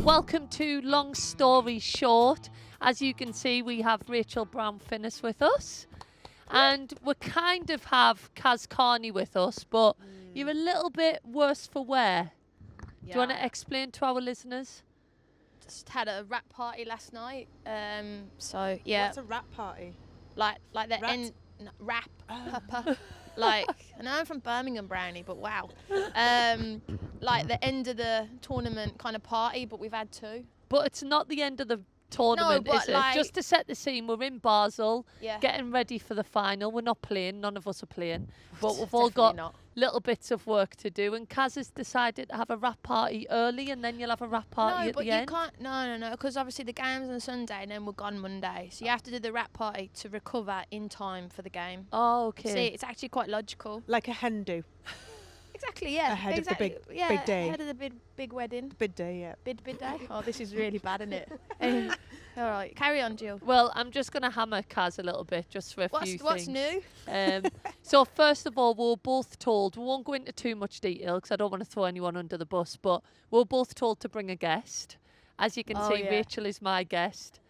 welcome to Long Story Short. As you can see, we have Rachel Brown-Finnis with us. And we kind of have Kaz Carney with us, but you're a little bit worse for wear. Do you want to explain to our listeners? Just had a rap party last night. So yeah. What's a rap party? Like the end rap. Like, I know I'm from Birmingham, Brownie, but wow. Like the end of the tournament kind of party, but we've had two. But it's not the end of the tournament, is it? Like, just to set the scene, we're in Basel, yeah, getting ready for the final. We're not playing, none of us are playing, but we've all got little bits of work to do. And Kaz has decided to have a rap party early, and then you'll have a rap party at the end. No, but you can't. No, because obviously the game's on Sunday, and then we're gone Monday. So you have to do the rap party to recover in time for the game. Oh, okay. See, it's actually quite logical. Like a hen do. Exactly, yeah. Ahead of the big day. Ahead of the big wedding. Bid day, yeah. Bid day? Oh, this is really bad, isn't it? All right, carry on, Jill. Well, I'm just going to hammer Kaz a little bit, just for a few things. What's new? So first of all, we were both told, we won't go into too much detail because I don't want to throw anyone under the bus, but we were both told to bring a guest. As you can see, yeah. Rachel is my guest.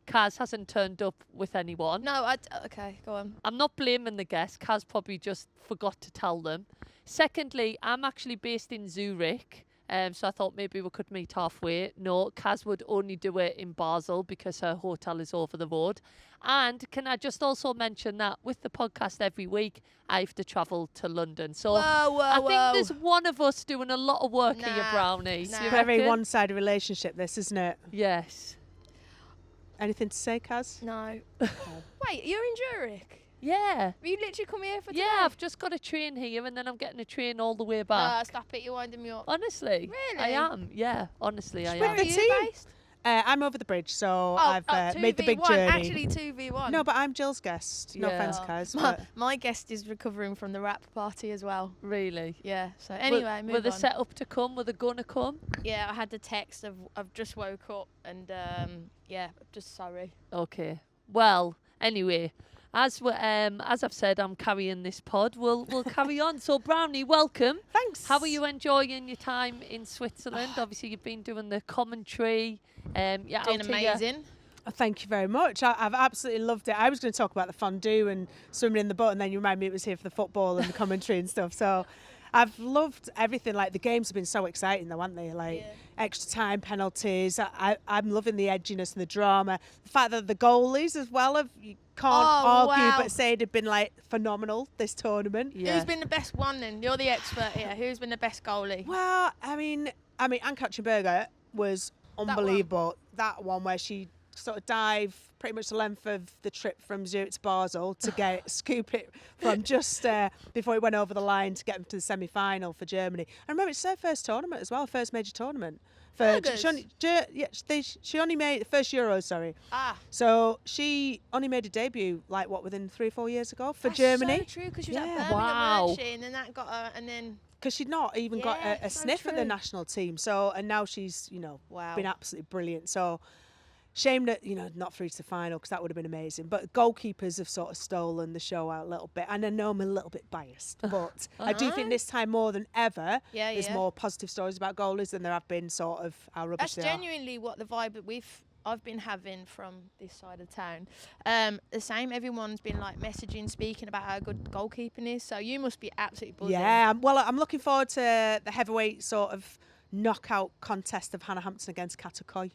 Kaz hasn't turned up with anyone. No, okay, go on. I'm not blaming the guest. Kaz probably just forgot to tell them. Secondly, I'm actually based in Zurich, so I thought maybe we could meet halfway. No, Kaz would only do it in Basel because her hotel is over the road. And can I just also mention that with the podcast every week, I have to travel to London. So I think there's one of us doing a lot of work here, Brownie. It's a very one-sided relationship, this, isn't it? Yes. Anything to say, Kaz? No. Wait, you're in Zurich? Yeah. You literally come here for today? Yeah, I've just got a train here and then I'm getting a train all the way back. Stop it, you're winding me up. Honestly. Really? I am, yeah. Honestly, I am. Where are you based? I'm over the bridge, so I've made the big 2v1, journey. Actually, 2v1. No, but I'm Jill's guest. No offence, Kaz. My guest is recovering from the rap party as well. Really? Yeah, so anyway, were they set up to come? Were they going to come? Yeah, I had the text of I've just woke up and yeah, just sorry. Okay. Well, anyway, as I've said, I'm carrying this pod. We'll carry on. So Brownie, welcome. Thanks. How are you enjoying your time in Switzerland? Obviously, you've been doing the commentary. Yeah, doing amazing. Thank you very much. I've absolutely loved it. I was going to talk about the fondue and swimming in the boat, and then you reminded me it was here for the football and the commentary and stuff. So I've loved everything. Like, the games have been so exciting though, haven't they? Like, extra time, penalties. I'm loving the edginess and the drama. The fact that the goalies as well you can't argue but say they've been like phenomenal this tournament. Yeah. Who's been the best one then? You're the expert here. Who's been the best goalie? Well, I mean, Anne-Katrin was unbelievable. That one where she sort of dived pretty much the length of the trip from Zurich to Basel to scoop it from just before it went over the line to get them to the semi-final for Germany. And remember, it's their first tournament as well, first major tournament. She only made first Euros, sorry. So she only made a debut within 3 or 4 years ago for Germany. That's so true, because she was at Birmingham, weren't she? And then that got her, and then because she'd not even got a sniff at the national team. So, and now she's been absolutely brilliant. So shame that not through to the final, because that would have been amazing. But goalkeepers have sort of stolen the show out a little bit, and I know I'm a little bit biased, but I do think this time more than ever, there's more positive stories about goalies than there have been sort of how rubbish they are. That's genuinely what the vibe that I've been having from this side of town. The same, everyone's been like messaging, speaking about how good goalkeeping is. So you must be absolutely buzzing. Yeah, well, I'm looking forward to the heavyweight sort of knockout contest of Hampton against Katokoy.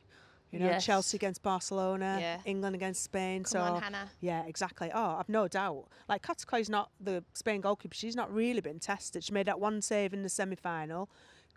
Chelsea against Barcelona, England against Spain. Come on, Hannah. Yeah, exactly. Oh, I've no doubt. Like, Katokoy's not the Spain goalkeeper. She's not really been tested. She made that one save in the semi-final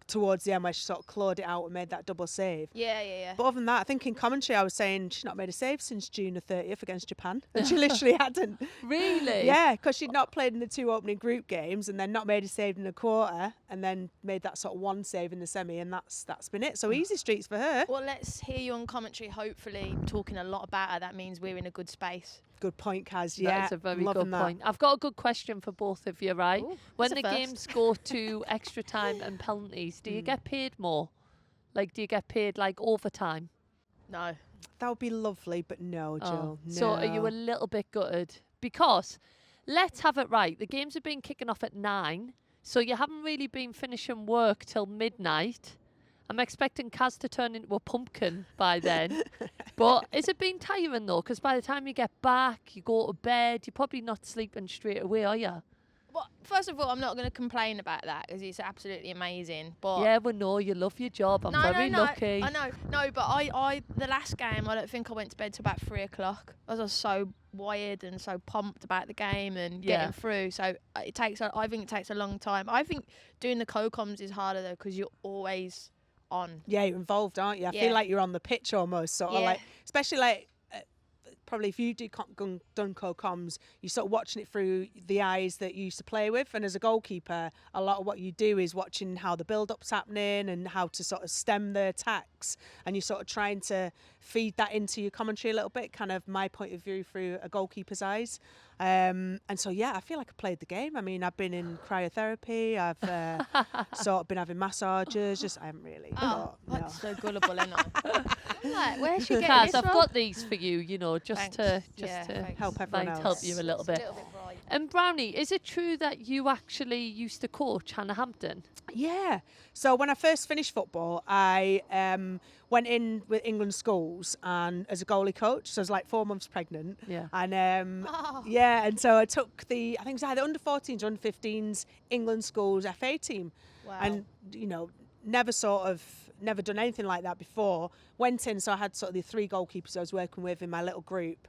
towards the end where she sort of clawed it out and made that double save. Yeah. But other than that, I think in commentary I was saying she's not made a save since June the 30th against Japan. And she literally hadn't. Really? Yeah, because she'd not played in the 2 opening group games and then not made a save in the quarter and then made that sort of one save in the semi, and that's been it. So easy streets for her. Well, let's hear you on commentary, hopefully talking a lot about her. That means we're in a good space. Good point, Kaz. Yeah, that's a very good point. I've got a good question for both of you, right? Ooh, when the games go to extra time and penalties, do you get paid more? Like, do you get paid like overtime? No. That would be lovely, but no, Jill. No. So are you a little bit gutted? Because let's have it right. The games have been kicking off at 9, so you haven't really been finishing work till midnight. I'm expecting Kaz to turn into a pumpkin by then. But has it been tiring though? Because by the time you get back, you go to bed, you're probably not sleeping straight away, are you? Well, first of all, I'm not going to complain about that because it's absolutely amazing. But Yeah, we know you love your job. I'm very lucky. I know, no, but I the last game, I don't think I went to bed till about 3 o'clock. I was so wired and so pumped about the game and getting through. So I think it takes a long time. I think doing the co-coms is harder though because you're always on. Yeah, you're involved, aren't you? I feel like you're on the pitch almost, sort of like, especially like. Probably if you do done co-coms, you're sort of watching it through the eyes that you used to play with. And as a goalkeeper, a lot of what you do is watching how the build-up's happening and how to sort of stem the attacks. And you're sort of trying to feed that into your commentary a little bit, kind of my point of view through a goalkeeper's eyes. And so, yeah, I feel like I played the game. I mean, I've been in cryotherapy. I've sort of been having massages. I haven't really. Oh, that's so gullible, isn't it? I'm like, where's she getting Kaz, this I've from? got these for you, just to help everyone else. help you a little bit. And Brownie, is it true that you actually used to coach Hannah Hampton? Yeah. So when I first finished football, I went in with England schools and as a goalie coach. So I was like 4 months pregnant. Yeah. And and so I took I think it was either under 14s or under 15s England schools FA team. Wow. And never done anything like that before. Went in, so I had sort of the 3 goalkeepers I was working with in my little group.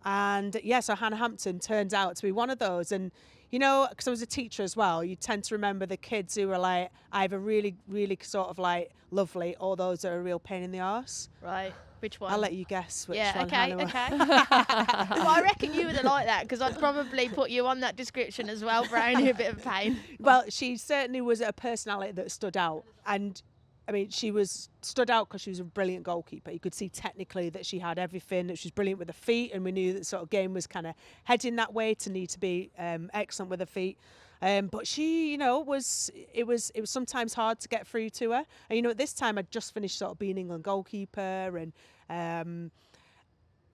And so Hannah Hampton turns out to be one of those. And because I was a teacher as well, you tend to remember the kids who were like either really, really sort of like lovely or those that are a real pain in the arse. Right. Which one? I'll let you guess which one. Yeah, okay. Hannah Well, I reckon you would have liked that because I'd probably put you on that description as well, Brownie, a bit of pain. Well, she certainly was a personality that stood out. And I mean, she stood out because she was a brilliant goalkeeper. You could see technically that she had everything, that she was brilliant with her feet, and we knew that sort of game was kind of heading that way to need to be excellent with her feet. But she, it was sometimes hard to get through to her. And, at this time I'd just finished sort of being England goalkeeper and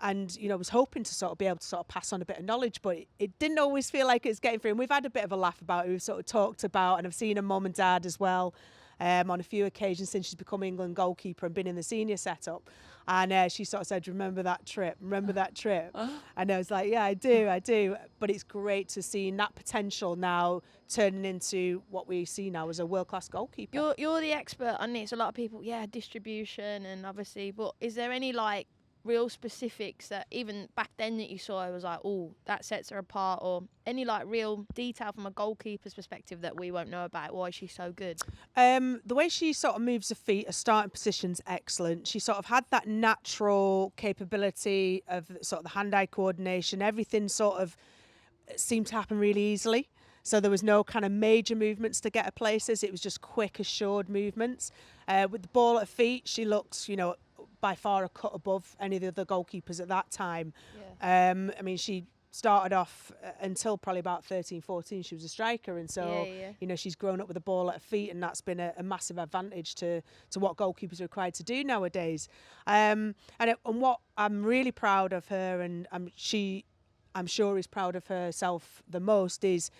was hoping to sort of be able to sort of pass on a bit of knowledge, but it didn't always feel like it was getting through. And we've had a bit of a laugh about it. We've sort of talked about, and I've seen her mum and dad as well. On a few occasions since she's become England goalkeeper and been in the senior setup. And she sort of said, remember that trip? And I was like, yeah, I do. But it's great to see that potential now turning into what we see now as a world-class goalkeeper. You're the expert on this. A lot of people, distribution and obviously, but is there any real specifics that even back then that you saw, I was like, oh, that sets her apart, or any real detail from a goalkeeper's perspective that we won't know about? Why is she so good? The way she sort of moves her feet, her starting position's excellent. She sort of had that natural capability of sort of the hand-eye coordination. Everything sort of seemed to happen really easily. So there was no kind of major movements to get her places. It was just quick, assured movements. With the ball at her feet, she looked, by far a cut above any of the other goalkeepers at that time. Yeah. I mean, she started off until probably about 13, 14, she was a striker. And so, she's grown up with the ball at her feet, and that's been a massive advantage to what goalkeepers are required to do nowadays. And what I'm really proud of her, and I'm sure is proud of herself the most, is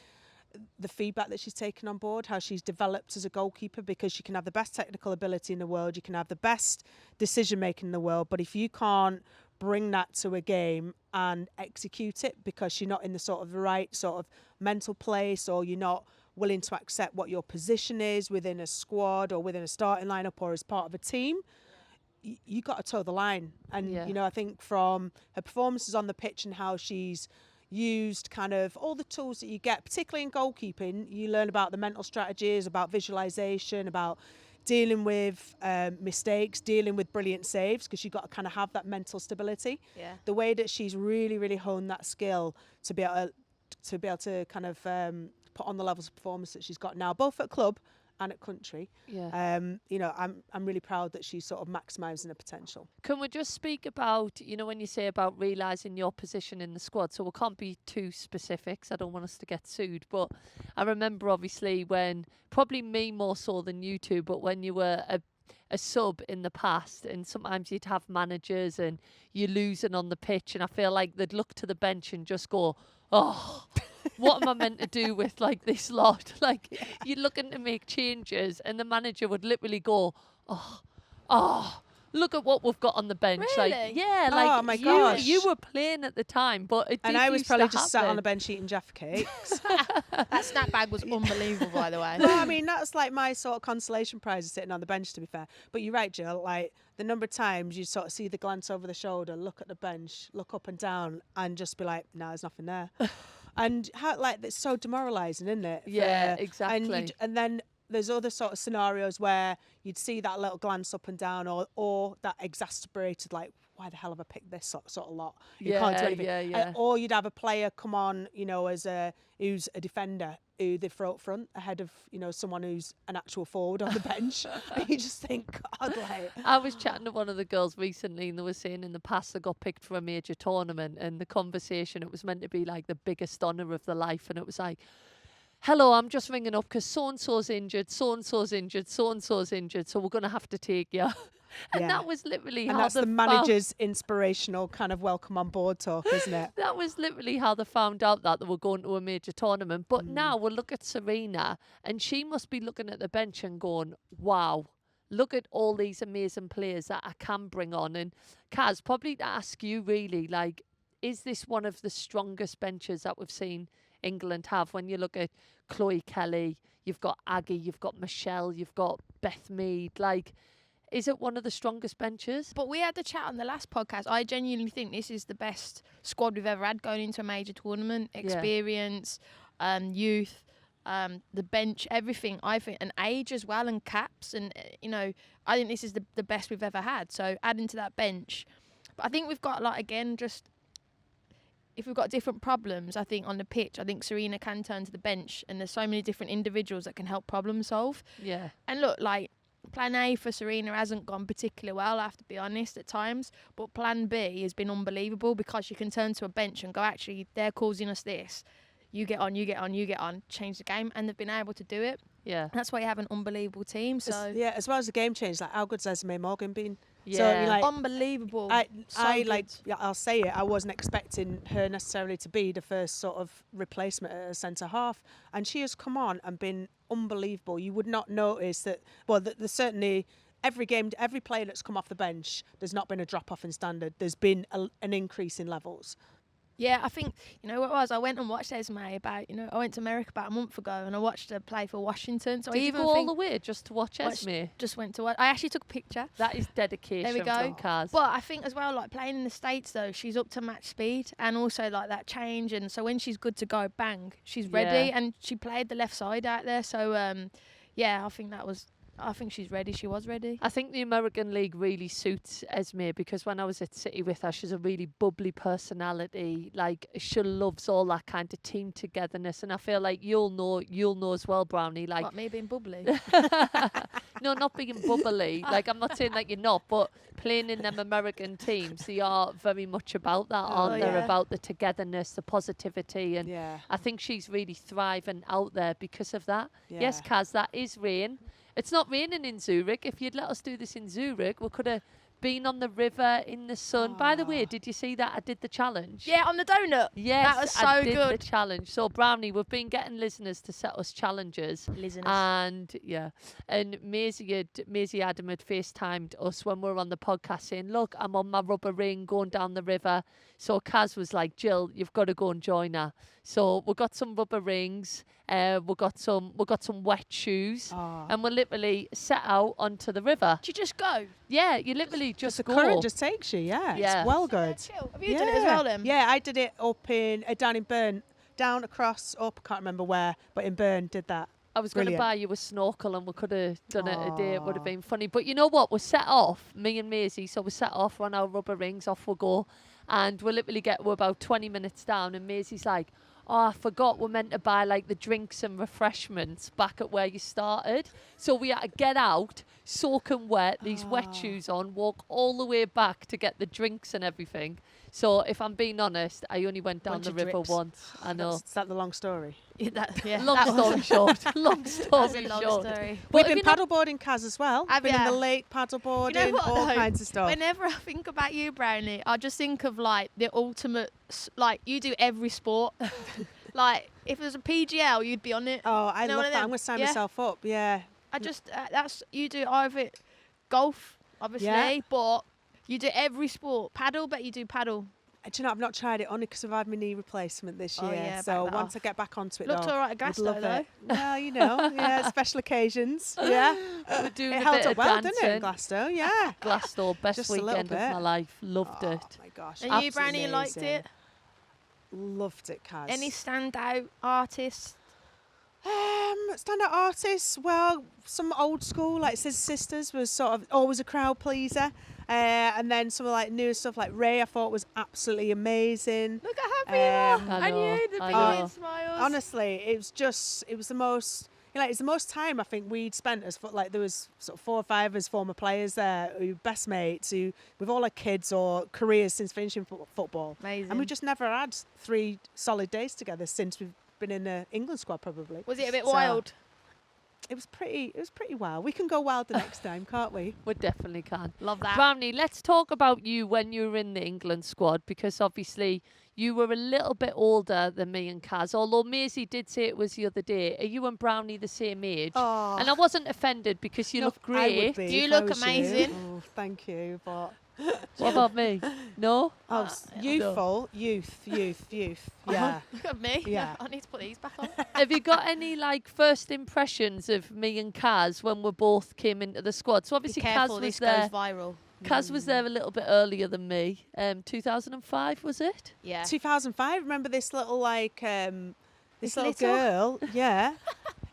the feedback that she's taken on board, how she's developed as a goalkeeper, because you can have the best technical ability in the world, you can have the best decision making in the world, but if you can't bring that to a game and execute it because you're not in the sort of right sort of mental place, or you're not willing to accept what your position is within a squad or within a starting lineup or as part of a team, you got to toe the line. And I think from her performances on the pitch and how she's used kind of all the tools that you get, particularly in goalkeeping, you learn about the mental strategies, about visualization, about dealing with mistakes, dealing with brilliant saves, because you've got to kind of have that mental stability. Yeah. The way that she's really, really honed that skill to be able to kind of put on the levels of performance that she's got now, both at club and at country. Yeah. I'm really proud that she's sort of maximising her potential. Can we just speak about, when you say about realising your position in the squad, so we can't be too specific, I don't want us to get sued, but I remember obviously when, probably me more so than you two, but when you were a sub in the past, and sometimes you'd have managers and you're losing on the pitch, and I feel like they'd look to the bench and just go, oh, what am I meant to do with like this lot? Like you're looking to make changes and the manager would literally go, oh, look at what we've got on the bench. Really? Like, yeah, like Oh my gosh. you were playing at the time, but it did And I was used probably to just sat on happen. the bench eating Jaffa cakes. That snap bag was unbelievable, by the way. Well, I mean, that's like my sort of consolation prize is sitting on the bench, to be fair. But you're right, Jill. Like the number of times you sort of see the glance over the shoulder, look at the bench, look up and down, and just be like, no, there's nothing there. And how like it's so demoralising, isn't it? Yeah, And, exactly. and then there's other sort of scenarios where you'd see that little glance up and down, or that exasperated, like, why the hell have I picked this sort of lot? You can't do anything. Yeah. Or you'd have a player come on, you know, as who's a defender who they throw up front ahead of, you know, someone who's an actual forward on the bench. And you just think, God, like. I was chatting to one of the girls recently and they were saying in the past they got picked for a major tournament and the conversation, it was meant to be like the biggest honour of their life, and it was like, hello, I'm just ringing up because so-and-so's injured, so-and-so's injured, so-and-so's injured, so we're going to have to take you. And Yeah. that was literally And how that's they the manager's inspirational kind of welcome on board talk, isn't it? that was literally how they found out that they were going to a major tournament. But now we'll look at Serena and she must be looking at the bench and going, wow, look at all these amazing players that I can bring on. And Kaz, probably to ask you really, like, is this one of the strongest benches that we've seen England have? When you look at Chloe Kelly, you've got Aggie, you've got Michelle, you've got Beth Mead, like, is it one of the strongest benches? But we had the chat on the last podcast. I genuinely think this is the best squad we've ever had going into a major tournament. Experience, youth, the bench, everything, I think, and age as well, and caps. And, you know, I think this is the best we've ever had. So adding to that bench. But I think we've got, like, again, just if we've got different problems, I think on the pitch, I think Serena can turn to the bench. And there's so many different individuals that can help problem solve. Yeah. And look, like, Plan A for Serena hasn't gone particularly well, I have to be honest, at times. But Plan B has been unbelievable because you can turn to a bench and go, actually, they're causing us this. You get on, change the game. And they've been able to do it. Yeah. That's why you have an unbelievable team. So Yeah, as well as the game change, like how good's Esme Morgan been? Yeah. So you're like, unbelievable. I'll say it, I wasn't expecting her necessarily to be the first sort of replacement at a centre half, and she has come on and been unbelievable. You would not notice that. Well, there's certainly every game, every player that's come off the bench, there's not been a drop off in standard. There's been an increase in levels. Yeah, I think, you know what it was? I went and watched Esme I went to America about a month ago and I watched her play for Washington. So Did I you even go all think, the way just to watch Esme? just went to watch. I actually took a picture. That is dedication There we go. from Kaz. But I think as well, like playing in the States though, she's up to match speed and also like that change. And so when she's good to go, bang, she's ready. Yeah. And she played the left side out there. So yeah, I think she's ready. She was ready. I think the American League really suits Esme because when I was at City with her, she's a really bubbly personality. Like she loves all that kind of team togetherness, and I feel like you'll know as well, Brownie. Like What, me being bubbly? no, not being bubbly. Like I'm not saying that you're not, but playing in them American teams, they are very much about that, aren't they? yeah. About the togetherness, the positivity, and Yeah. I think she's really thriving out there because of that. Yeah. Yes, Kaz, that is rain. It's not raining in Zurich. If you'd let us do this in Zurich, we could have been on the river in the sun. By the way, did you see that I did the challenge? Yeah, on the donut. Yes, That was I so did good. the challenge. So Brownie, we've been getting listeners to set us challenges. Listeners. And yeah, and Maisie Adam had FaceTimed us when we were on the podcast saying, look, I'm on my rubber ring going down the river. So Kaz was like, Jill, you've got to go and join her. So we got some rubber rings, we got some wet shoes, and we literally set out onto the river. Did you just go? Yeah, you literally just The go. current just takes you, yeah. Yeah. It's well good. Chill. Have you done it as well then? Yeah, I did it up in down in Bern, down across up. I can't remember where, but in Bern did that. I was going to Brilliant. buy you a snorkel and we could have done it a day. It would have been funny. But you know what? We set off, me and Maisie. So we set off, on our rubber rings, off we go. And we literally we're about 20 minutes down. And Maisie's like, oh, I forgot we're meant to buy like the drinks and refreshments back at where you started. So we had to get out, soaking wet, these wet shoes on, walk all the way back to get the drinks and everything. So if I'm being honest, I only went down Bunch the of river drips. once. I know. Is that the long story? Yeah, Long story short. Long That's a story long short. story. But We've if been you're not- paddleboarding, Kaz, as well. Have Been in ya? the lake paddleboarding, You know what, all though? kinds of stuff. Whenever I think about you, Brownie, I just think of like the ultimate, like you do every sport. Like, if it was a PGL, you'd be on it. Oh, I No, love one of that. I'm them. going to sign Yeah. myself up. Yeah. I just, that's, you do either golf, obviously, Yeah. but you do every sport. Paddle, bet you do paddle. Do you know, I've not tried it only because I've had my knee replacement this Oh, year. yeah, so back that once off. I get back onto it, Looked though, all right at I'd Glasgow, love though. it. Well, you know, yeah, special occasions. Yeah. We're doing It a held bit up of well, dancing. didn't it, in Glasgow? Yeah. Glasgow, best Just a little weekend of bit. my life. Loved Oh, it. my gosh. And you, absolutely Brownie, you liked amazing. it? Loved it, Kaz. Any standout artists? Standout artists, well, some old school, like Sisters was sort of always a crowd pleaser. And then some of like newer stuff like Ray I thought was absolutely amazing. Look at how happy you are. I And know, you, the I billion know. smiles. Honestly, it was the most, it's the most time I think we'd spent as like there was sort of 4 or 5 as former players there, who best mates, who with all our kids or careers since finishing football. Amazing. And we just never had 3 solid days together since we've been in the England squad probably. Was it a bit So, wild? It was pretty wild. We can go wild the next time, can't we? We definitely can. Love that. Brownie, let's talk about you when you were in the England squad, because obviously you were a little bit older than me and Kaz, although Maisie did say it was the other day. Are you and Brownie the same age? Oh, And I wasn't offended because you no, look I great. would be You if I look was amazing. Oh, thank you, but What about me? No? oh, no. youth. Yeah. Look at me. Yeah. I need to put these back on. Have you got any like first impressions of me and Kaz when we both came into the squad? So Be obviously careful, Kaz this was there. goes viral. Kaz was there a little bit earlier than me. 2005 was it? Yeah. 2005. Remember this little like this This little little? girl? Yeah,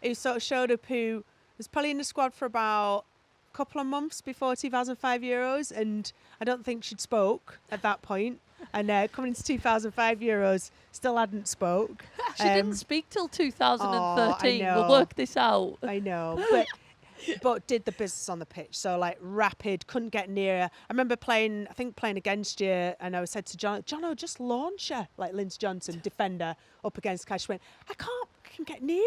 who sort of showed up, who was probably in the squad for about a couple of months before 2005 Euros, and I don't think she'd spoke at that point. And coming into 2005 Euros, still hadn't spoke. She didn't speak till 2013. know. We'll work this out. I know, but did the business on the pitch. So like rapid, couldn't get near her. I remember playing against you, and I said to Jono, just launch her, like Lindsay Johnson, defender, up against Cash. She went, I can get near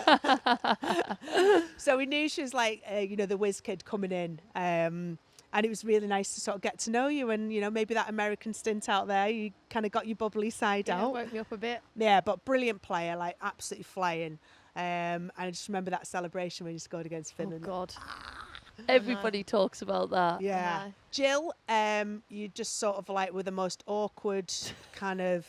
her. So we knew she was like, the whiz kid coming in. And it was really nice to sort of get to know you, and maybe that American stint out there, you kind of got your bubbly side Yeah, out. woke me up a bit. Yeah, but brilliant player, like absolutely flying. And I just remember that celebration when you scored against Oh Finland. God. Everybody talks about that. Yeah. know. Jill, you just sort of like were the most awkward kind of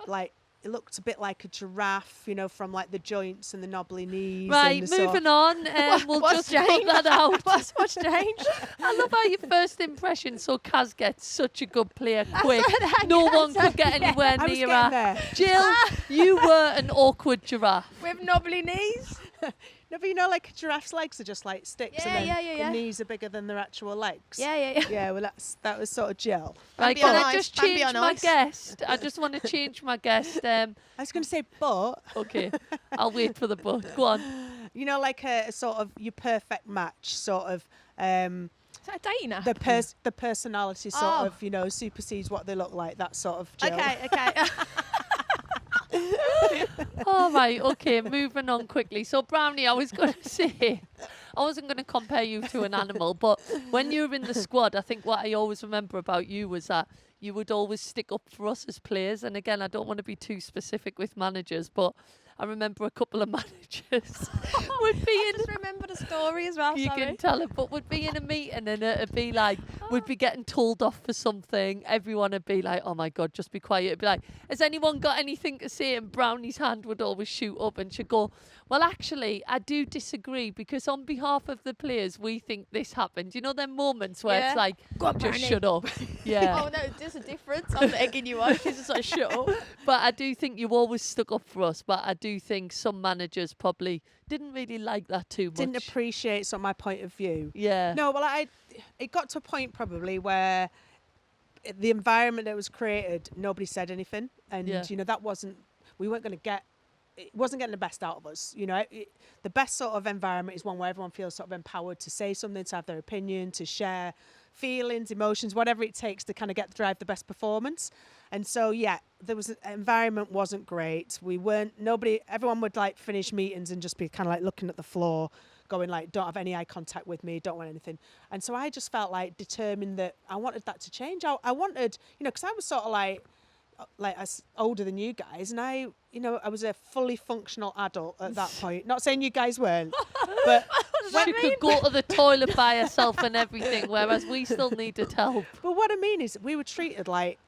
like, it looked a bit like a giraffe, from like the joints and the knobbly knees. Right, and the sort moving on. We'll What's just cut changed? that out. What's changed? I love how your first impression. So Kaz gets such a good player quick. what I No guess, one could get yeah. anywhere I was near getting her. there. Jill, you were an awkward giraffe. With knobbly knees. No, but like a giraffe's legs are just like sticks, Yeah, and then yeah. the knees are bigger than their actual legs. Yeah. Yeah, well, that was sort of Jill. Right, Bambi can on I ice, just Bambi change on my ice. guest? I just want to change my guest. I was going to say, but Okay, I'll wait for the book. Go on. like a sort of your perfect match, sort of. Is that a dating app? The personality sort Oh. of supersedes what they look like. That sort of Jill. Okay. All right, okay, moving on quickly. So, Brownie, I was going to say, I wasn't going to compare you to an animal, but when you were in the squad, I think what I always remember about you was that you would always stick up for us as players. And again, I don't want to be too specific with managers, but I remember a couple of managers would be in. Just remember the story as well. You sorry. can tell it, but would be in a meeting and it'd be like, we'd be getting told off for something. Everyone would be like, oh my God, just be quiet. It'd be like, has anyone got anything to say? And Brownie's hand would always shoot up and she'd go, well, actually, I do disagree because on behalf of the players, we think this happened. You know, them moments where Yeah. it's like, Go on, just Brownie. shut up. Yeah. Oh no, there's a difference. I'm not egging you on. She's just like, shut up. But I do think you always stuck up for us. But I do think some managers probably didn't really like that too much. Didn't appreciate sort of my point of view. Yeah. No, well, it got to a point probably where the environment that was created, nobody said anything, and Yeah. that we weren't going to get. It wasn't getting the best out of us. The best sort of environment is one where everyone feels sort of empowered to say something, to have their opinion, to share feelings, emotions, whatever it takes to kind of drive the best performance. And so, yeah, environment wasn't great. Everyone would like finish meetings and just be kind of like looking at the floor, going like, don't have any eye contact with me, don't want anything. And so I just felt like determined that I wanted that to change. I wanted, because I was sort of like, like as older than you guys, and I was a fully functional adult at that point. Not saying you guys weren't, but She could go to the toilet by herself and everything, whereas we still needed help. but what I mean is we were treated like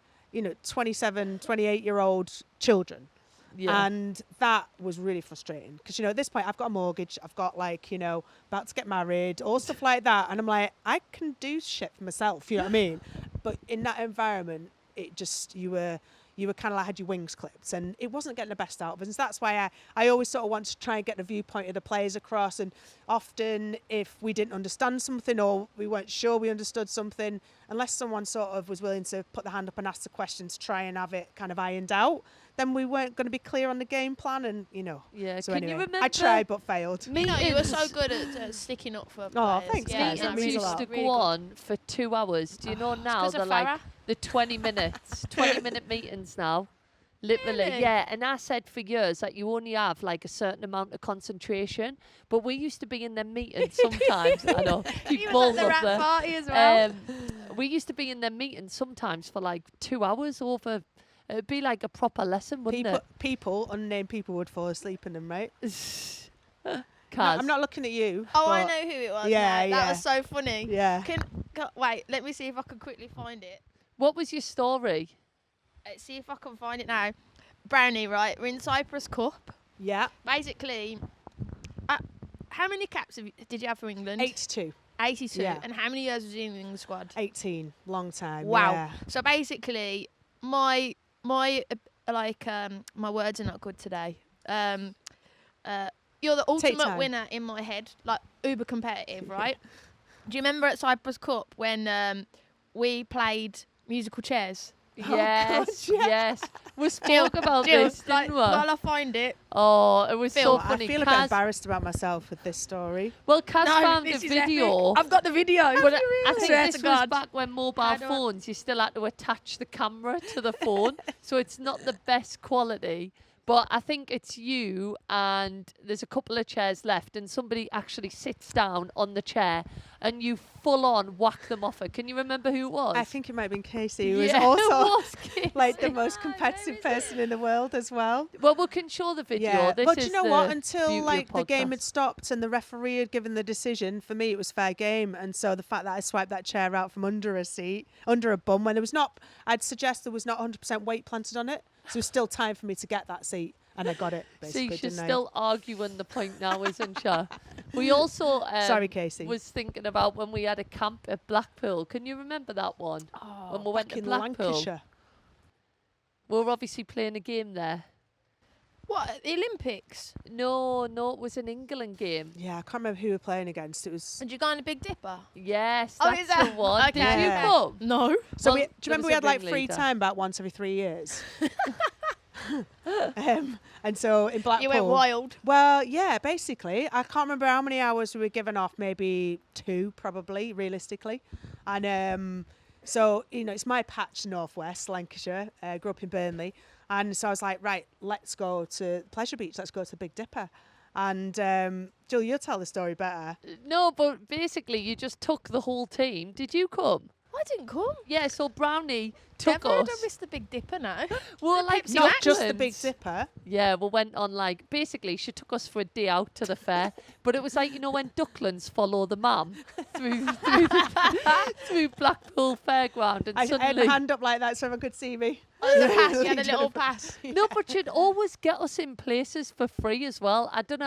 27, 28-year-old children. Yeah. And that was really frustrating because, at this point I've got a mortgage, I've got about to get married, all stuff like that. And I'm like, I can do shit for myself, you know what I mean? But in that environment, it just, you were kind of like had your wings clipped and it wasn't getting the best out of us. And that's why I always sort of want to try and get the viewpoint of the players across. And often if we didn't understand something or we weren't sure we understood something, unless someone sort of was willing to put their hand up and ask the question to try and have it kind of ironed out, then we weren't going to be clear on the game plan. And, Yeah. so Can anyway, you remember? I tried but failed. You were so good at sticking up for Oh, players. thanks, yeah, guys. That Meetings means a used lot. to Really go good. on for 2 hours. Do you know now 'cause they're of like Farah? the 20 minutes, 20-minute meetings now? Literally, Really? yeah. And I said for years that you only have like a certain amount of concentration. But we used to be in them meetings sometimes. I know. He Keep was balls at the up rap there. party as well. We used to be in them meetings sometimes for like 2 hours over. It'd be like a proper lesson, wouldn't Unnamed people would fall asleep in them, right? it? No, Kaz. I'm not looking at you. Oh, I but- know who it was. Yeah, now. yeah. That was so funny. Yeah. Wait, let me see if I can quickly find it. What was your story? Let's see if I can find it now. Brownie, right? We're in Cyprus Cup. Yeah. Basically, how many caps did you have for England? 82. 82. Yeah. And how many years was you in the England squad? 18. Long time. Wow. Yeah. So basically, my words are not good today. You're the ultimate time. winner in my head, like uber competitive, right? Do you remember at Cyprus Cup when we played musical chairs? Yes, God, yeah. yes. We spoke about Jill, this, didn't we? while I find it. Oh, it was Phil, so funny. I feel a bit Kaz, embarrassed about myself with this story. well, Kaz found the this is video. epic. I've got the video. But I think Swear this to was God. back when mobile How do I- phones, you still had to attach the camera to the phone. So it's not the best quality. But I think it's you and there's a couple of chairs left and somebody actually sits down on the chair and you full on whack them off it. Can you remember who it was? I think it might have been Casey, who was Yeah, it also was Casey. like the most competitive person in the world as well. Well, we can show the video. Yeah, This but is you know the what? beauty Until of like the game had podcast. stopped and the referee had given the decision, for me it was fair game. And so the fact that I swiped that chair out from under a bum, when there was not, I'd suggest there was not 100% weight planted on it, so there was still time for me to get that seat, and I got it. Basically, See, she's didn't still arguing the point now, isn't she? We also Sorry, Casey. was thinking about when we had a camp at Blackpool. Can you remember that one? I? when we went back to in Blackpool. Lancashire. We were obviously playing a game there. What, at the Olympics? No, it was an England game. Yeah, I can't remember who we were playing against. It was Did you go on the Big Dipper? Yes, Oh, that's is that- the one. okay, Did you okay. come? No. so. Well, Do you there remember was we a had like free ringleader. time about once every 3 years? And so in Blackpool, You went wild. Well, yeah, basically. I can't remember how many hours we were given off, maybe 2 probably, realistically. And so, it's my patch, Northwest Lancashire, grew up in Burnley. And so I was like, right, let's go to Pleasure Beach, let's go to Big Dipper. And Jill, you'll tell the story better. No, but basically you just took the whole team. Did you come? I didn't come. Yeah, so Brownie took Never us. don't miss the Big Dipper now. Well, like Pepsi Not Max. just the Big Docklands. Dipper. Yeah, we went on like, basically she took us for a day out to the fair, but it was like, when Ducklands follow the mum through Blackpool Fairground and I had suddenly... a hand up like that so everyone could see me. Oh, the pass. You had a little pass. No, but you'd always get us in places for free as well. I don't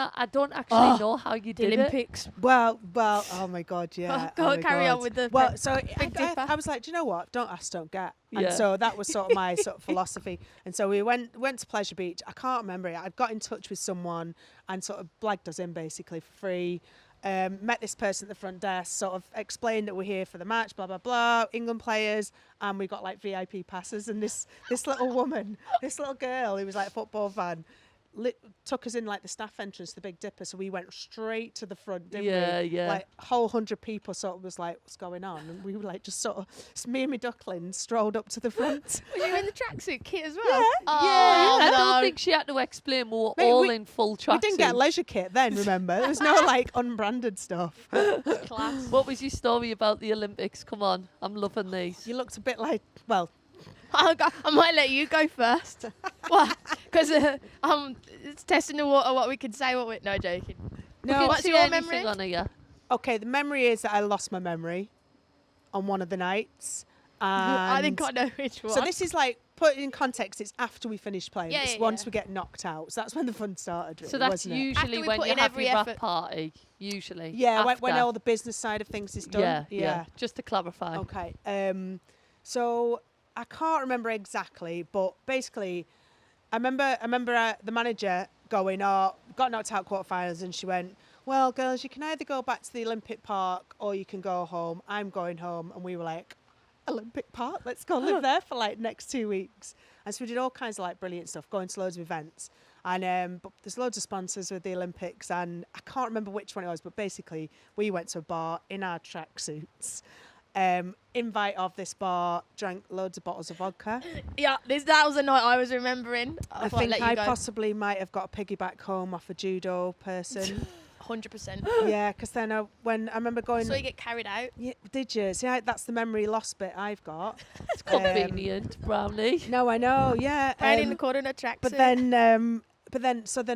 actually know how you The did it. Olympics. Well, oh my God, yeah. Go oh on, my carry God. on with the Well, so Big Dipper. I was like, do you know what? Don't ask, don't get. And Yeah. so that was sort of my sort of philosophy. And so we went to Pleasure Beach. I can't remember it. I'd got in touch with someone and sort of blagged us in basically for free. Met this person at the front desk, sort of explained that we're here for the match, blah, blah, blah, England players, and we got like VIP passes. And this little woman, this little girl who was like a football fan, took us in like the staff entrance to the Big Dipper, so we went straight to the front, didn't we? Yeah. Like a whole 100 people sort of was like, what's going on? And we were like just sort of, me and my duckling strolled up to the front. Were you in the tracksuit kit as well? Yeah. Oh, I no. don't think she had to explain. We were Mate, all we- in full We tracksuits. didn't get leisure kit then, remember? There was no like unbranded stuff. Class. What was your story about the Olympics? Come on, I'm loving these. You looked a bit like, well, I might let you go first. What? Because it's testing the water. What we can say. What we no joking. No. What's See your anything memory? on here? Okay, the memory is that I lost my memory on one of the nights. I And think I know which one. so this is like, put it in context, it's after we finished playing. Yeah, It's yeah, once yeah. we get knocked out. So that's when the fun started, really, So that's wasn't it? usually After we when put you in have every your wrap effort. party. Usually. Yeah, when after. all the business side of things is done. Yeah. Just to clarify. Okay. So I can't remember exactly, but basically, I remember the manager going, "Oh, got knocked out quarterfinals," and she went, "Well, girls, you can either go back to the Olympic Park or you can go home. I'm going home," and we were like, "Olympic Park? Let's go live there for like next 2 weeks." And so we did all kinds of like brilliant stuff, going to loads of events. And but there's loads of sponsors with the Olympics, and I can't remember which one it was, but basically we went to a bar in our tracksuits. Invite of this bar, drank loads of bottles of vodka. Yeah, that was the night I was remembering. I think I possibly might have got a piggyback home off a judo person. 100%. Yeah, because then when I remember going. So you get carried out. Yeah, did you? See, that's the memory lost bit I've got. It's convenient, Brownie. No, I know. Yeah. Right in the corner in a tracksuit. But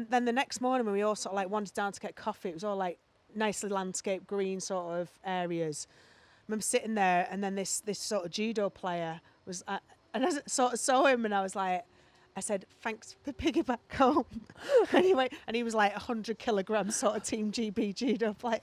then the next morning when we all sort of like wandered down to get coffee, it was all like nicely landscaped green sort of areas. I remember sitting there, and then this sort of judo player was, and I sort of saw him, and I was like, I said, "Thanks for piggyback home." Anyway, and he was like 100 kilograms sort of Team GB judo player.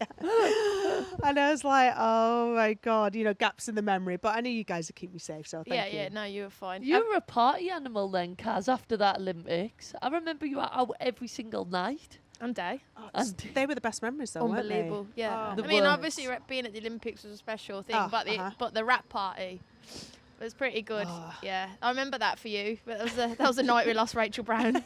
And I was like, oh my God, gaps in the memory. But I knew you guys would keep me safe, so thank you. Yeah, no, you were fine. You were a party animal then, Kaz, after that Olympics. I remember you were out every single night. And day. Oh, And they were the best memories though, weren't they? Unbelievable. Yeah. Oh. The I mean, worst. obviously being at the Olympics was a special thing, Oh, but the rap party was pretty good. Oh. Yeah, I remember that for you. But that was the night we lost Rachel Brown.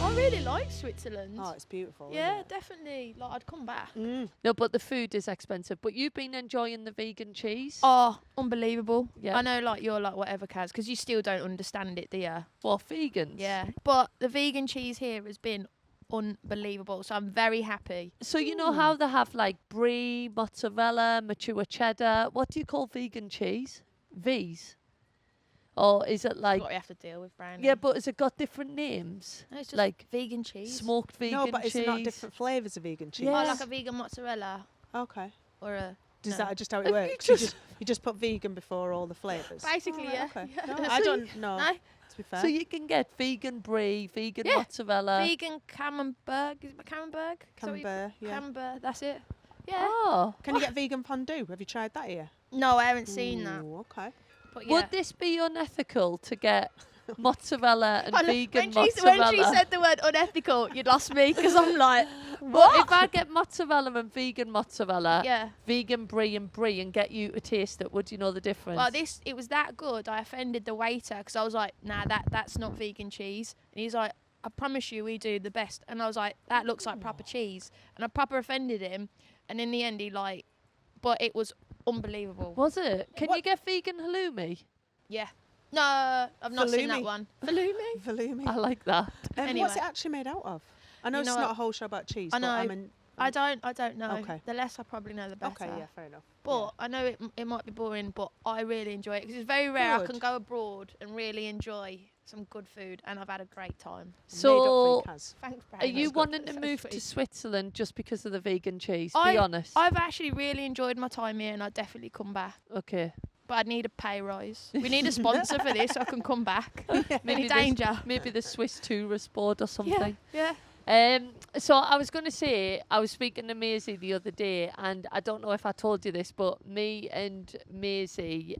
I really like Switzerland. Oh, it's beautiful. Yeah, isn't it? definitely. Like, I'd come back. No, but the food is expensive. But you've been enjoying the vegan cheese? Oh, unbelievable. Yeah. I know, like, you're like whatever, Kaz, because you still don't understand it, do you? Well, vegans. Yeah. But the vegan cheese here has been unbelievable. So I'm very happy. So you know how they have like brie, mozzarella, mature cheddar. What do you call vegan cheese? V's? Or is it That's like... what we have to deal with, Brownie. Yeah, but has it got different names? No, it's just like vegan cheese. Smoked vegan No, but cheese? is it not different flavours of vegan cheese? Oh, Yeah. like a vegan mozzarella Okay. or a... Is No. that just how it Have you works? just- You just put vegan before all the flavours? Basically, Alright, yeah. Okay. Yeah. No, I So don't know. No, To be fair. So you can get vegan brie, vegan Yeah. mozzarella. vegan camembert. Is it camembert? Is that what you- Camembert, yeah. Camembert, that's it. Yeah. Oh. Can you get vegan fondue? Have you tried that here? No, I haven't seen that. Ooh, okay. But yeah. Would this be unethical to get mozzarella and I know- vegan when mozzarella? she said the word unethical, you lost me because I'm like, But what? if I get mozzarella and vegan mozzarella, Yeah. vegan brie and get you to taste it, would you know the difference? Well, it was that good. I offended the waiter because I was like, nah, that's not vegan cheese. And he's like, I promise you, we do the best. And I was like, that looks like proper cheese. And I proper offended him. And in the end, but it was unbelievable. Was it? Can What- you get vegan halloumi? Yeah. No, I've not seen that Halloumi. one. Halloumi? Halloumi. I like that. What's Anyway. it actually made out of? I know You it's know not what? a whole show about cheese. I but know. I mean, I don't know. Okay. The less I probably know, the better. okay, yeah, fair enough. But I know it might be boring, but I really enjoy it because it's very rare I Good. can go abroad and really enjoy some good food, and I've had a great time. So, Thanks, are Brandon. you That's good. wanting to So move to sweet. Switzerland just because of the vegan cheese? I- Be honest. I've actually really enjoyed my time here, and I'd definitely come back. Okay. But I'd need a pay rise. We need a sponsor for this so I can come back. Maybe Any this- danger? Maybe the Swiss tourist board or something. Yeah. So I was going to say, I was speaking to Maisie the other day, and I don't know if I told you this, but me and Maisie,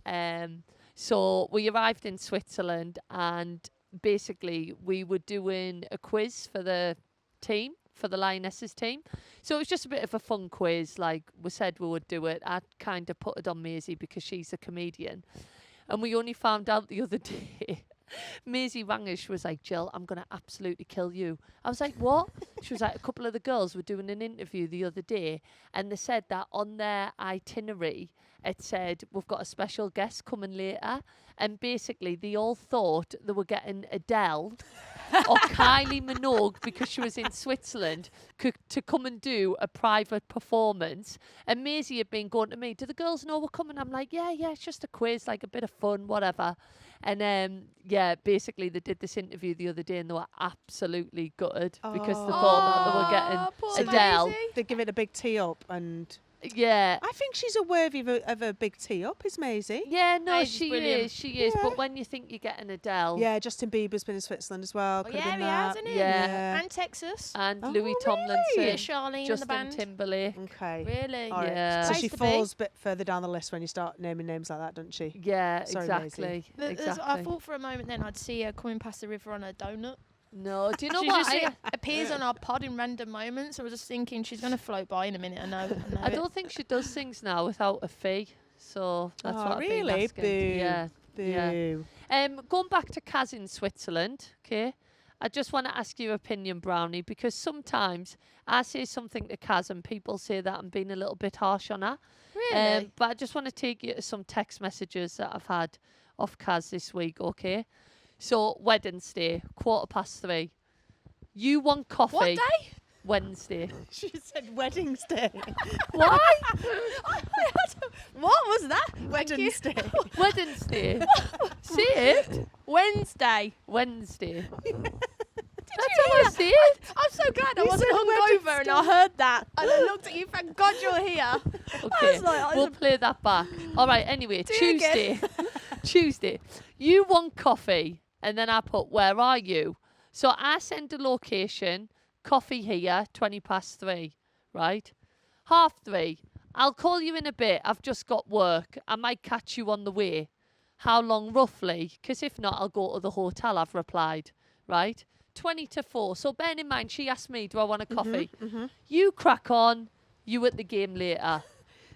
so we arrived in Switzerland, and basically we were doing a quiz for the team, for the Lionesses team. So it was just a bit of a fun quiz, like we said we would do it. I kind of put it on Maisie because she's a comedian. And we only found out the other day. Maisie rang us, she was like, Jill, I'm going to absolutely kill you. I was like, what? She was like, a couple of the girls were doing an interview the other day, and they said that on their itinerary, it said, we've got a special guest coming later. And basically, they all thought they were getting Adele or Kylie Minogue, because she was in Switzerland, to come and do a private performance. And Maisie had been going to me, do the girls know we're coming? I'm like, yeah, it's just a quiz, like a bit of fun, whatever. And basically they did this interview the other day and they were absolutely gutted because they thought that they were getting Adele. Maisie. They give it a big tee up, and Yeah. I think she's a worthy of a big tee up, is Maisie. Yeah, no, Maisie's she brilliant. is. She is. Yeah. But when you think you're getting Adele Yeah, Justin Bieber's been in Switzerland as well. Oh, Could have yeah, been he that. has, isn't he? Yeah. And Texas. and Oh, Louis really? Tomlinson, Yeah, Charlene in the Justin band. Timberlake. Okay. Really? All right. Yeah. So Place she to be. falls a bit further down the list when you start naming names like that, doesn't she? Yeah, Sorry, exactly. Maisie. Exactly. I thought for a moment then I'd see her coming past the river on a donut. No, do you know She what? just I appears on our pod in random moments. I was just thinking she's going to float by in a minute. I know I it. don't think she does things now without a fee. So that's Oh, what I've been really? asking. Boo. Yeah. Yeah. Boo. Going back to Kaz in Switzerland, okay? I just want to ask your opinion, Brownie, because sometimes I say something to Kaz and people say that I'm being a little bit harsh on her. Really? But I just want to take you to some text messages that I've had off Kaz this week, okay? So, Wednesday, 3:15. You want coffee? What day? Wednesday. She said Wedding's Day. Why? What was that? Wedding's Day. Wednesday. Say it. Wednesday. Wednesday. you That's how I hear say it. I'm so glad I You wasn't said hungover and I Wednesday. heard that. And I looked at you, thank God you're here. Okay, like, we'll play that back. All right, anyway, Do it again. Tuesday. You want coffee, and then I put, where are you? So I send a location, coffee here, 3:20, right? 3:30. I'll call you in a bit. I've just got work. I might catch you on the way. How long roughly? Because if not, I'll go to the hotel, I've replied, right? 3:40. So bearing in mind, she asked me, do I want a coffee? You crack on. You at the game later.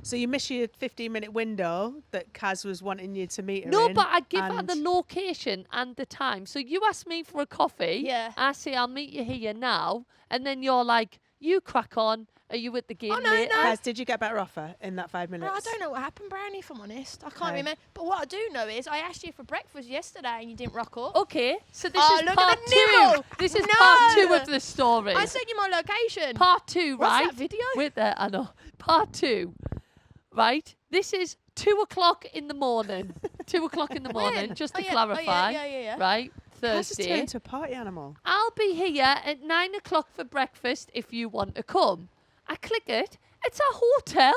So you miss your 15-minute window that Kaz was wanting you to meet her No, in, but I give her and- the location and the time. So you ask me for a coffee. Yeah. I say, I'll meet you here now. And then you're like, you crack on. Are you at the game Oh, no, later? no. Kaz, did you get a better offer in that 5 minutes? I don't know what happened, Brownie, if I'm honest. I can't Okay. remember. But what I do know is I asked you for breakfast yesterday and you didn't rock up. Okay, so this Oh, is look at part the two. nibble. This is No. part 2 of the story. I sent you my location. Part 2, What's right? that video? Wait there, I know. Part 2, right? This is 2:00 in the morning. 2:00 in the morning, When? just Oh, to yeah. clarify. Oh, yeah. Right? Kaz has Thursday. turned into a party animal. I'll be here at 9:00 for breakfast if you want to come. I click it. It's a hotel.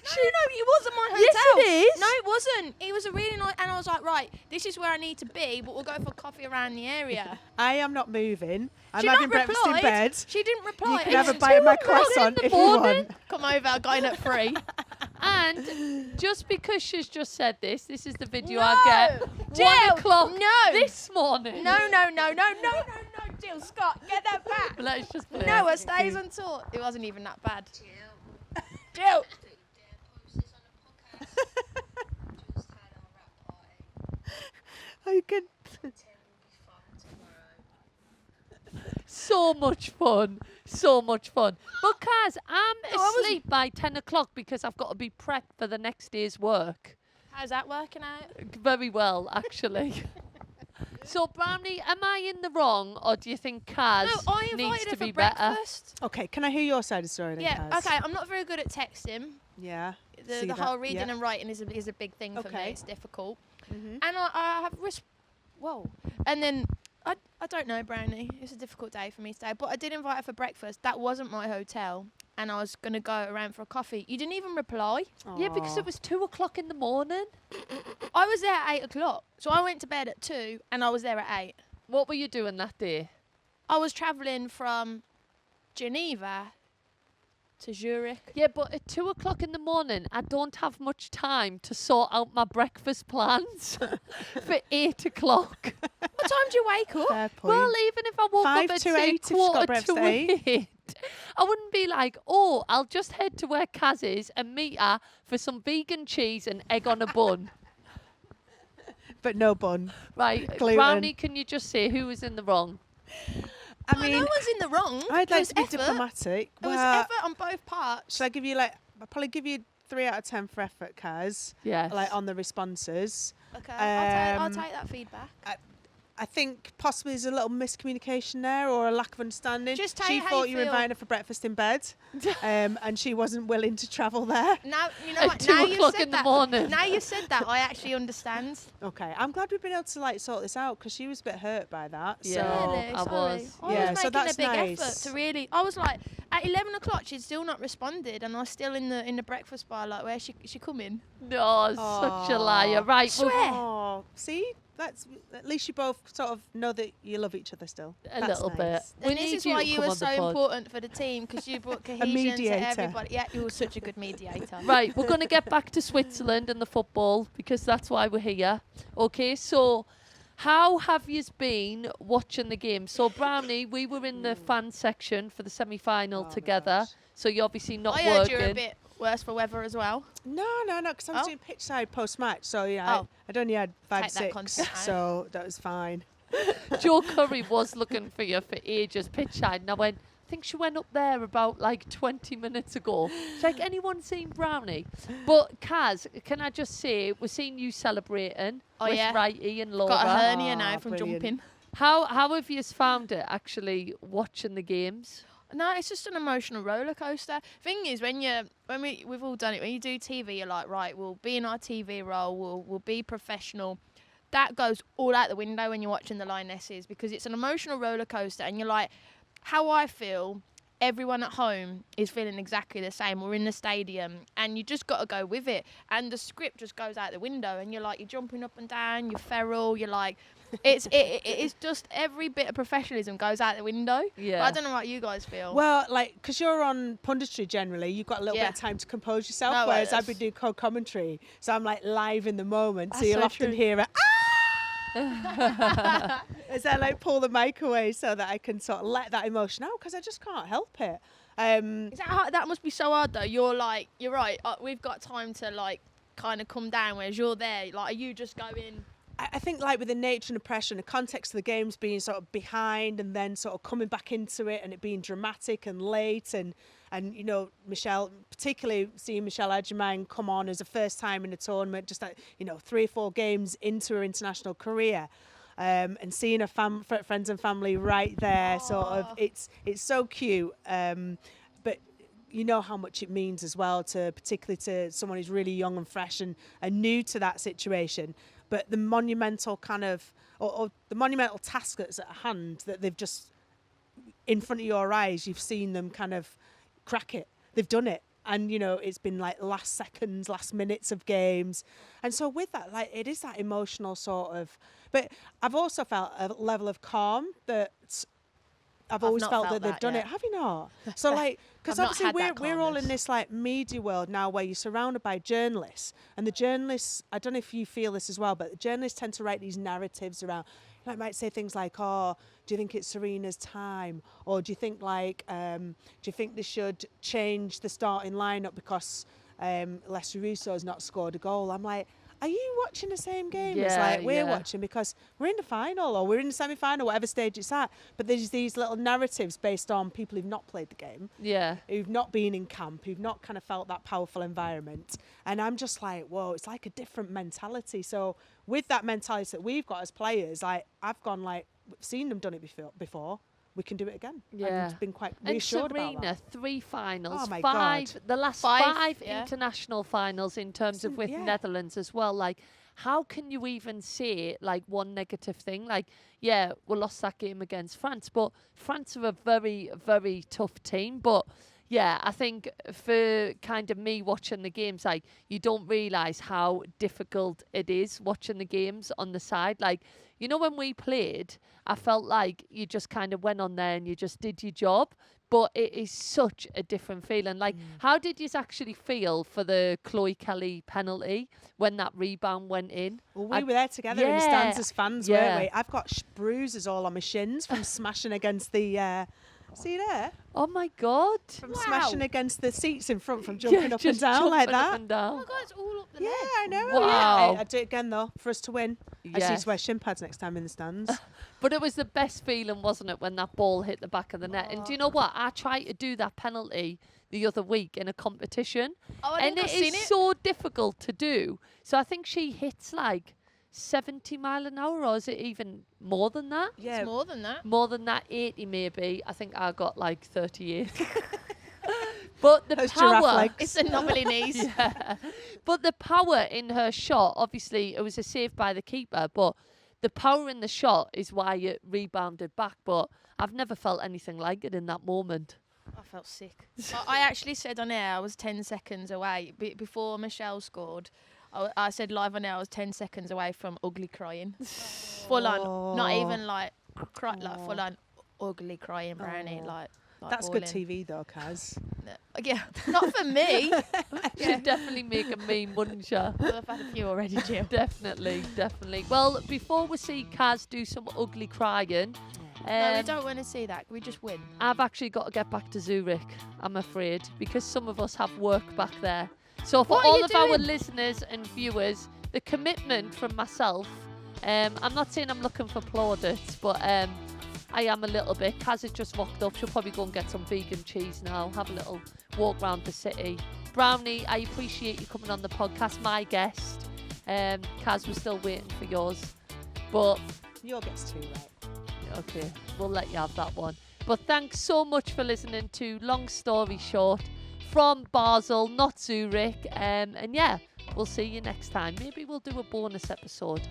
No, it wasn't my hotel. Yes, it is. No, it wasn't. It was a really nice, and I was like, right, this is where I need to be, but we'll go for coffee around the area. I am not moving. I'm She having not breakfast in replied. bed. She didn't reply. You can have a It's bite of my 2:00 in croissant the if you morning. want. Come over, going at 3. And just because she's just said this is the video No. I get. Jill, 1:00 no. this morning. No, Jill, Scott, get that back. Let's just play No, it. it stays on tour. It wasn't even that bad. Jill. I can. So much fun. So much fun. But Kaz, I'm No, I wasn't- asleep by 10:00 because I've got to be prepped for the next day's work. How's that working out? Very well, actually. So, Brownie, am I in the wrong, or do you think Kaz No, I needs invited to her for be better? breakfast. Okay, can I hear your side of the story then, Yeah, Kaz? okay. I'm not very good at texting. Yeah. The See whole that? reading Yeah. and writing is a big thing for me. Okay. It's difficult. Mhm. And I have whoa. And then I don't know, Brownie. It's a difficult day for me today. But I did invite her for breakfast. That wasn't my hotel. And I was going to go around for a coffee. You didn't even reply. Yeah, because Aw. it was 2:00 in the morning. I was there at 8:00. So I went to bed at 2 and I was there at 8. What were you doing that day? I was travelling from Geneva to Zurich. Yeah, but at 2:00 in the morning, I don't have much time to sort out my breakfast plans for 8:00. What time do you wake up? Fair point. Well, even if I woke 5 up at to say 8 if she's got quarter breakfast to at 8. 8, I wouldn't be like, oh, I'll just head to where Kaz is and meet her for some vegan cheese and egg on a bun. But no bun. Right, Gluten. Brownie, can you just say who was in the wrong? I No, mean, no one's in the wrong. I'd It like was to be effort. diplomatic. It was Well, effort on both parts. should I give you I'll probably give you 3 out of 10 for effort, Kaz. Yes. Like on the responses. Okay, I'll Um, take that feedback. I think possibly there's a little miscommunication there or a lack of understanding. Just tell she you how thought you you were feel. inviting her for breakfast in bed, and she wasn't willing to travel there. Now you know At what. 2 Now you o'clock said in the that. morning. Now you said that, I actually understand. Okay, I'm glad we've been able to like sort this out because she was a bit hurt by that. Yeah. So Really? I Sorry. was. I Yeah, was so making that's a big nice. effort to really. I was like, at 11 o'clock, she'd still not responded, and I was still in the breakfast bar. Like, where's she coming? No, such a liar. Right. Swear. Oh, see, that's at least you both sort of know that you love each other still. A That's little bit. nice. We And this need is why to you come were on the so pod. important for the team, because you brought cohesion to mediator. everybody. Yeah, you were such a good mediator. Right, we're going to get back to Switzerland and the football because that's why we're here. Okay, so how have you been watching the game? So, Brownie, we were in the fan section for the semi-final Oh my together. gosh. So you're obviously not I heard working. you were a bit worse for weather as well. No, because I was Oh. doing pitch side post match, so yeah, Oh. I'd only had 5 Take that 6, content out. so that was fine. Joe Curry was looking for you for ages, pitch side, and I went, I think she went up there about like 20 minutes ago. It's like, anyone seen Brownie? But Kaz, can I just say, we're seeing you celebrating Oh, with yeah. Righty and Laura. Got a hernia now Ah, from brilliant. jumping. How have you found it actually watching the games? No, it's just an emotional roller coaster. Thing is, we've all done it. When you do TV, you're like, right, we'll be in our TV role. We'll be professional. That goes all out the window when you're watching the Lionesses because it's an emotional roller coaster, and you're like, how I feel. Everyone at home is feeling exactly the same. We're in the stadium, and you just got to go with it. And the script just goes out the window, and you're like, you're jumping up and down, you're feral, you're like, it's just every bit of professionalism goes out the window. Yeah. But I don't know what you guys feel. Well, like, because you're on punditry generally, you've got a little Yeah. bit of time to compose yourself, No, whereas I've that's- been doing co-commentary, so I'm like live in the moment, so That's you'll so often true. hear a as I like pull the mic away so that I can sort of let that emotion out because I just can't help it. Is that hard? That must be so hard though. You're like, you're right. We've got time to like kind of come down, whereas you're there. Like, are you just going? I think like with the nature and the pressure and the context of the games being sort of behind and then sort of coming back into it and it being dramatic and late and you know, Michelle, particularly seeing Michelle Adjumang come on as a first time in a tournament, just like, you know, 3 or 4 games into her international career. And seeing her friends and family right there, sort of, it's so cute. But you know how much it means as well, particularly to someone who's really young and fresh and new to that situation. But the monumental kind of, or the monumental task that's at hand that they've just, in front of your eyes, you've seen them kind of crack it. They've done it. And, you know, it's been like last seconds, last minutes of games. And so with that, like, it is that emotional sort of, but I've also felt a level of calm that I've always not felt felt that they've that done yet. it. Have you not? So like, because I've not obviously had that we're all in calmness. this like media world now where you're surrounded by journalists, and the journalists, I don't know if you feel this as well, but the journalists tend to write these narratives around, like, might say things like, oh, do you think it's Serena's time? Or do you think like, do you think they should change the starting lineup because Leslie Russo's not scored a goal? I'm like, are you watching the same game as Yeah, like we're yeah. watching? Because we're in the final or we're in the semi-final, whatever stage it's at. But there's these little narratives based on people who've not played the game, Yeah. who've not been in camp, who've not kind of felt that powerful environment. And I'm just like, whoa, it's like a different mentality. So with that mentality that we've got as players, like, I've gone like, seen them done it before. We can do it again. Yeah. And been quite And reassured about Serena, that. 3 finals, Oh my 5, God. the last 5, 5 yeah. international finals in terms of with Yeah. Netherlands as well. Like, how can you even say like one negative thing? Like, yeah, we lost that game against France, but France are a very, very tough team. But yeah, I think for kind of me watching the games, like, you don't realise how difficult it is watching the games on the side. Like, you know, when we played, I felt like you just kind of went on there and you just did your job. But it is such a different feeling. Like, how did you actually feel for the Chloe Kelly penalty when that rebound went in? Well, we I- were there together in the yeah, stands as fans, yeah. weren't we? I've got bruises all on my shins from smashing against the. See there? Oh my God. From smashing against the seats in front, from jumping up and just down like jumping up that. and down. Oh my God, it's all up the Yeah, leg. I know. Wow. Yeah. I'd do it again though for us to win. I just need Yes. to wear shin pads next time in the stands. But it was the best feeling, wasn't it, when that ball hit the back of the net? And do you know what? I tried to do that penalty the other week in a competition. Oh, I And think it I've seen is it. so difficult to do. So I think she hits like 70 mile an hour, or is it even more than that? Yeah. It's more than that. More than that, 80 maybe. I think I got like 38. But the Those giraffe power, legs. It's the knobbly knees. yeah. But the power in her shot, obviously it was a save by the keeper, but the power in the shot is why it rebounded back. But I've never felt anything like it in that moment. I felt sick. I actually said on air I was 10 seconds away. Before Michelle scored, I said live on air I was 10 seconds away from ugly crying. Full on. Not even like full on ugly crying, Brownie. Like That's bawling. good TV though, Kaz. Yeah, not for me. She'd definitely make a meme, wouldn't she? Well, I've had a few already, Jill. Definitely. Well, before we see Kaz do some ugly crying, No, we don't want to see that. We just win. I've actually got to get back to Zurich, I'm afraid, because some of us have work back there. So for What are all you of our doing? listeners and viewers, the commitment from myself, I'm not saying I'm looking for plaudits, but I am a little bit. Kaz has just walked up. She'll probably go and get some vegan cheese now, have a little walk around the city. Brownie, I appreciate you coming on the podcast, my guest. Kaz, we're still waiting for yours. But, Your guess too, right? okay, we'll let you have that one. But thanks so much for listening to Long Story Short from Basel, not Zurich. And yeah, we'll see you next time. Maybe we'll do a bonus episode.